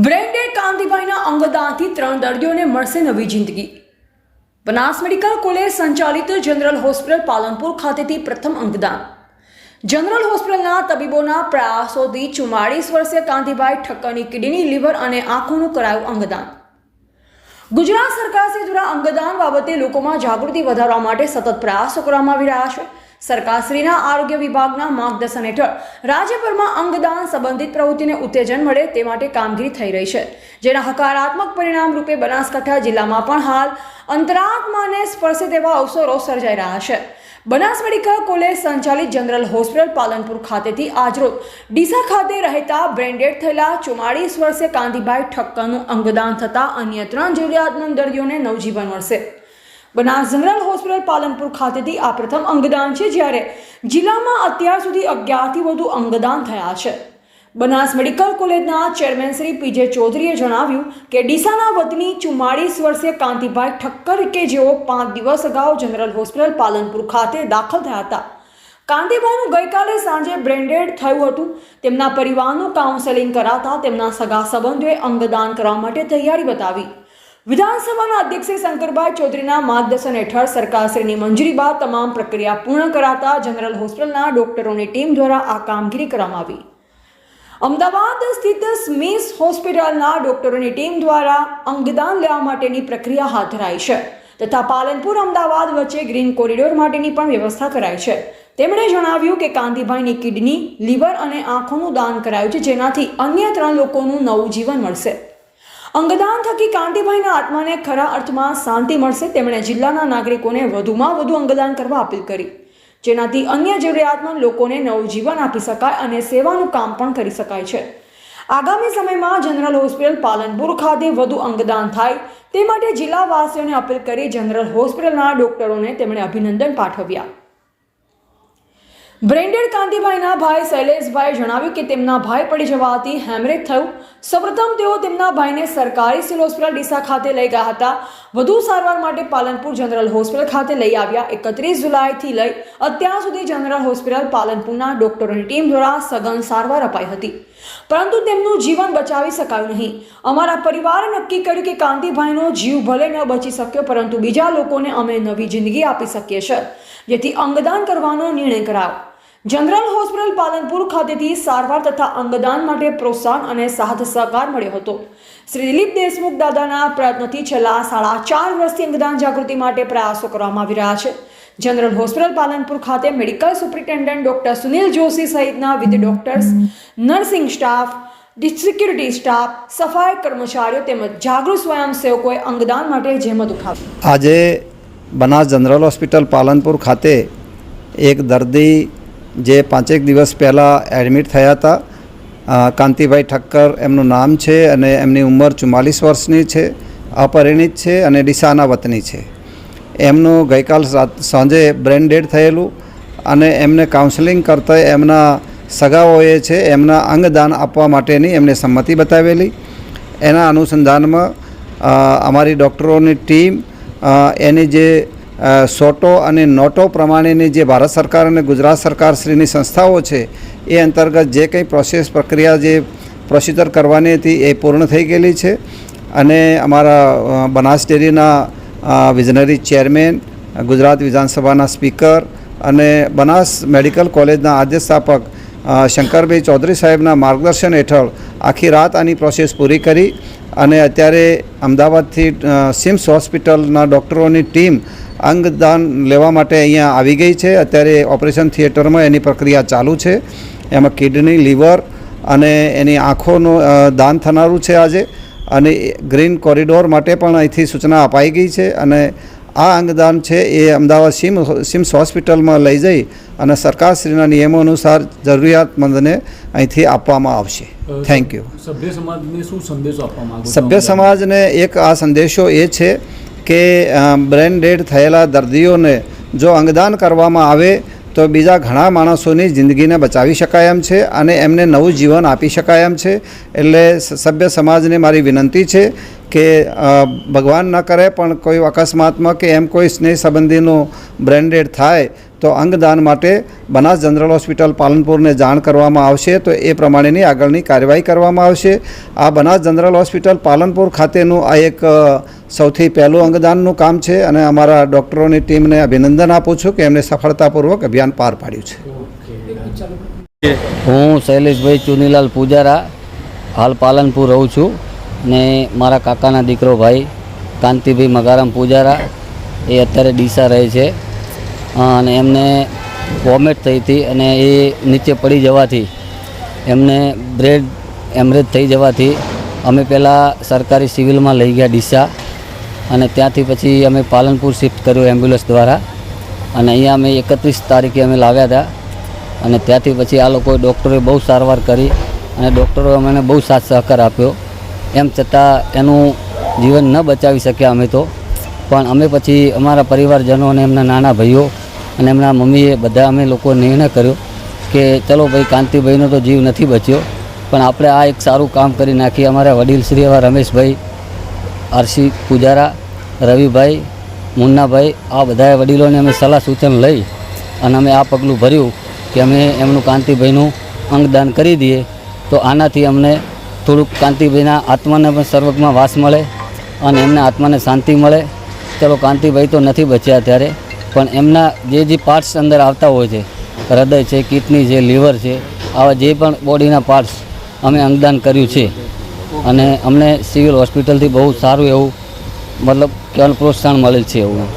Branded કાંતિભાઈના અંગદાનથી 3 દર્દીઓને મળશે નવી જિંદગી। બનાસ મેડિકલ કોલેજ સંચાલિત જનરલ હોસ્પિટલ પાલનપુર ખાતેથી પ્રથમ અંગદાન। જનરલ હોસ્પિટલના તબીબોના પ્રયાસોથી 44 વર્ષીય કાંતિભાઈ ઠક્કરની કિડની, લીવર અને આંખોનું કરાયું અંગદાન। ગુજરાત સરકાર દ્વારા અંગદાન બાબતે લોકોમાં જાગૃતિ વધારવા માટે સતત પ્રયાસો કરવામાં આવી રહ્યા છે। સરકારશ્રીના આરોગ્ય વિભાગના માર્ગદર્શન હેઠળ રાજ્યભરમાં અંગદાન સંબંધિત પ્રવૃત્તિને ઉત્તેજન મળે તે માટે કામગીરી થઈ રહી છે, જેના હકારાત્મક પરિણામ રૂપે બનાસકાંઠા જિલ્લામાં પણ હાલ અંતરાત્માને સ્પર્શે તેવા અવસરો સર્જાઈ રહ્યા છે। બનાસ મેડિકલ કોલેજ સંચાલિત જનરલ હોસ્પિટલ પાલનપુર ખાતેથી આજરોજ ડીસા ખાતે રહેતા બ્રેન્ડેડ થયેલા 44 વર્ષીય કાંતિભાઈ ઠક્કરનું અંગદાન થતાં અન્ય 3 જરૂરિયાતમંદ દર્દીઓને નવજીવન મળશે। બનાસ જનરલ હોસ્પિટલ પાલનપુર ખાતેથી આ પ્રથમ અંગદાન છે, જ્યારે જિલ્લામાં અત્યાર સુધી 11થી વધુ અંગદાન થયા છે। બનાસ મેડિકલ કોલેજના ચેરમેન શ્રી પીજે ચૌધરીએ જણાવ્યું કે ડીસાના વતની 44 વર્ષીય કાંતિભાઈ ઠક્કર કે જેઓ 5 દિવસ અગાઉ જનરલ હોસ્પિટલ પાલનપુર ખાતે દાખલ થયા હતા। કાંતિભાઈનું ગઈકાલે સાંજે બ્રેન્ડેડ થયું હતું। તેમના પરિવારનું કાઉન્સેલિંગ કરાતા તેમના સગા સંબંધીઓએ અંગદાન કરવા માટે તૈયારી બતાવી। વિધાનસભાના અધ્યક્ષ શ્રી શંકરભાઈ ચૌધરીના માર્ગદર્શન હેઠળ સરકારશ્રીની મંજૂરી બાદ તમામ પ્રક્રિયા પૂર્ણ કરાતા જનરલ હોસ્પિટલના ડોક્ટરોની ટીમ દ્વારા આ કામગીરી કરવામાં આવી। અમદાવાદ સ્થિત સ્મિસ હોસ્પિટલના ડોક્ટરોની ટીમ દ્વારા અંગદાન લેવા માટેની પ્રક્રિયા હાથ ધરાઈ છે તથા પાલનપુર અમદાવાદ વચ્ચે ગ્રીન કોરિડોર માટેની પણ વ્યવસ્થા કરાઈ છે। તેમણે જણાવ્યું કે કાંતિભાઈની કિડની, લીવર અને આંખોનું દાન કરાયું છે, જેનાથી અન્ય 3 લોકોનું નવું જીવન મળશે। અંગદાન થકી કાંતિભાઈના આત્માને ખરા અર્થમાં શાંતિ મળશે। તેમણે જિલ્લાના નાગરિકોને વધુમાં વધુ અંગદાન કરવા અપીલ કરી, જેનાથી અન્ય જરૂરિયાતમંદ લોકોને નવું જીવન આપી શકાય અને સેવાનું કામ પણ કરી શકાય છે। આગામી સમયમાં જનરલ હોસ્પિટલ પાલનપુર ખાતે વધુ અંગદાન થાય તે માટે જિલ્લાવાસીઓને અપીલ કરી જનરલ હોસ્પિટલના ડોક્ટરોને તેમણે અભિનંદન પાઠવ્યા। બ્રેન્ડેડ કાંતિભાઈના ભાઈ શૈલેષભાઈએ જણાવ્યું કે તેમના ભાઈ પડી જવાથી હેમરેજ થયું। સૌપ્રથમ તેઓ તેમના ભાઈને સરકારી સિવિલ હોસ્પિટલ ડીસા ખાતે લઈ ગયા હતા। વધુ સારવાર માટે પાલનપુર જનરલ હોસ્પિટલ ખાતે લઈ આવ્યા। 31 જુલાઈથી લઈ અત્યાર સુધી જનરલ હોસ્પિટલ પાલનપુરના ડોક્ટરોની ટીમ દ્વારા સઘન સારવાર અપાઈ હતી, પરંતુ તેમનું જીવન બચાવી શકાયું નહીં। અમારા પરિવારે નક્કી કર્યું કે કાંતિભાઈનો જીવ ભલે ન બચી શક્યો, પરંતુ બીજા લોકોને અમે નવી જિંદગી આપી શકીએ છીએ, જેથી અંગદાન કરવાનો નિર્ણય કરાયો। જનરલ હોસ્પિટલ પાલનપુર ખાતેથી સારવાર તથા અંગદાન માટે પ્રોત્સાહન અને સાથ સહકાર મળ્યો હતો। શ્રી દિલીપ દેશમુખ દાદાના પ્રયત્નથી છેલ્લા 4.5 વર્ષથી અંગદાન જાગૃતિ માટે પ્રયાસો કરવામાં આવી રહ્યા છે। જનરલ હોસ્પિટલ પાલનપુર ખાતે medical superintendent doctor Sunil Joshi સહિતના વિવિધ doctors, nursing staff, security staff, સફાઈ કર્મચારીઓ તેમજ જાગૃત સ્વયંસેવકોએ અંગદાન માટે જહેમત ઉઠાવી। આજે બનાસ જનરલ હોસ્પિટલ પાલનપુર ખાતે એક દર્દી જે 5 દિવસ પહેલાં એડમિટ થયા હતા, કાંતિભાઈ ઠક્કર એમનું નામ છે અને એમની ઉંમર 44 વર્ષની છે, અપરિણિત છે અને ડીસાના વતની છે। એમનું ગઈકાલ સાંજે બ્રેન ડેડ થયેલું અને એમને કાઉન્સેલિંગ કરતાં એમના સગાઓએ છે એમના અંગદાન આપવા માટેની એમને સંમતિ બતાવેલી। એના અનુસંધાનમાં અમારી ડૉક્ટરોની ટીમ એની જે સોટો અને નોટો પ્રમાણેની જે ભારત સરકાર અને ગુજરાત સરકારશ્રીની સંસ્થાઓ છે એ અંતર્ગત જે કંઈ પ્રક્રિયા જે પ્રોસિજર કરવાની હતી એ પૂર્ણ થઈ ગયેલી છે। અને અમારા બનાસ ડેરીના વિઝનરી ચેરમેન, ગુજરાત વિધાનસભાના સ્પીકર અને બનાસ મેડિકલ કોલેજના આદ્ય સ્થાપક શંકરભાઈ ચૌધરી સાહેબના માર્ગદર્શન હેઠળ આખી રાત આની પ્રોસેસ પૂરી કરી અને અત્યારે અમદાવાદથી સિમ્સ હોસ્પિટલના ડૉક્ટરોની ટીમ અંગદાન લેવા માટે અહીંયા આવી ગઈ છે। અત્યારે ઓપરેશન થિયેટરમાં એની પ્રક્રિયા ચાલુ છે। એમાં કિડની, લીવર અને એની આંખોનું દાન થનારું છે આજે, અને ગ્રીન કોરિડોર માટે પણ અહીંથી સૂચના અપાઈ ગઈ છે। અને આ અંગદાન છે એ અમદાવાદ સિમ્સ હોસ્પિટલમાં લઈ જઈ અને સરકારશ્રીના નિયમો અનુસાર જરૂરિયાતમંદને અહીંથી આપવામાં આવશે। Thank you. સભ્ય સમાજને શું સંદેશો આપવા માંગો છો? સભ્ય સમાજને એક આ સંદેશો એ છે કે બ્રેન ડેડ થયેલા દર્દીઓને જો અંગદાન કરવામાં આવે તો બીજા ઘણા માણસોની જિંદગીને બચાવી શકાય એમ છે અને એમને નવું જીવન આપી શકાય એમ છે। એટલે સભ્ય સમાજને મારી વિનંતી છે કે ભગવાન ન કરે પણ કોઈ અકસ્માતમાં કે એમ કોઈ સ્નેહ સંબંધીનું બ્રેન ડેડ થાય તો અંગદાન માટે બનાસ જનરલ હોસ્પિટલ પાલનપુરને જાણ કરવામાં આવશે તો એ પ્રમાણેની આગળની કાર્યવાહી કરવામાં આવશે. આ બનાસ જનરલ હોસ્પિટલ પાલનપુર ખાતેનું આ એક સૌથી પહેલું અંગદાનનું કામ છે અને અમારા ડૉક્ટરોની ટીમને અભિનંદન આપું છું કે એમણે સફળતાપૂર્વક અભિયાન પાર પાડ્યું છે. હું શૈલેષભાઈ ચુનીલાલ પૂજારા હાલ પાલનપુર રહું છું ને મારા કાકાના દીકરો ભાઈ કાંતિભાઈ મગારામ પૂજારા એ અત્યારે ડીસા રહે છે અને એમને વોમિટ થઈ હતી અને એ નીચે પડી જવાથી એમને બ્રેડ એમરેજ થઈ જવાથી અમે પહેલાં સરકારી સિવિલમાં લઈ ગયા ડીસા અને ત્યાંથી પછી અમે પાલનપુર શિફ્ટ કર્યું એમ્બ્યુલન્સ દ્વારા અને અહીંયા અમે 31 તારીખે અમે લાવ્યા હતા અને ત્યાંથી પછી આ લોકોએ ડૉક્ટરોએ બહુ સારવાર કરી અને ડૉક્ટરોએ અમને બહુ સાથ સહકાર આપ્યો. એમ છતાં એનું જીવન ન બચાવી શક્યા અમે તો, પણ અમે પછી અમારા પરિવારજનો અને એમના નાના ભાઈઓ અને એમના મમ્મીએ બધા અમે લોકો નિર્ણય કર્યો કે ચલો ભાઈ કાંતિભાઈનો તો જીવ નથી બચ્યો પણ આપણે આ એક સારું કામ કરી નાખીએ. અમારા વડીલ શ્રી એવા રમેશભાઈ આરસી પૂજારા, રવિભાઈ, મુન્નાભાઈ આ બધા વડીલોને અમે સલાહ સૂચન લઈ અને અમે આ પગલું ભર્યું કે અમે એમનું કાંતિભાઈનું અંગદાન કરી દઈએ તો આનાથી અમને થોડુંક કાંતિભાઈના આત્માને પણ સર્વગમાં વાસ મળે અને એમના આત્માને શાંતિ મળે. ચલો કાંતિભાઈ તો નથી બચ્યા ત્યારે પણ એમના જે પાર્ટ્સ અંદર આવતા હોય છે, હૃદય છે, કિડની છે, લીવર છે, આવા જે પણ બોડીના પાર્ટ્સ અમે અંગદાન કર્યું છે અને અમને સિવિલ હોસ્પિટલથી બહુ સારું એવું મતલબ કે પ્રોત્સાહન મળેલ છે એવું.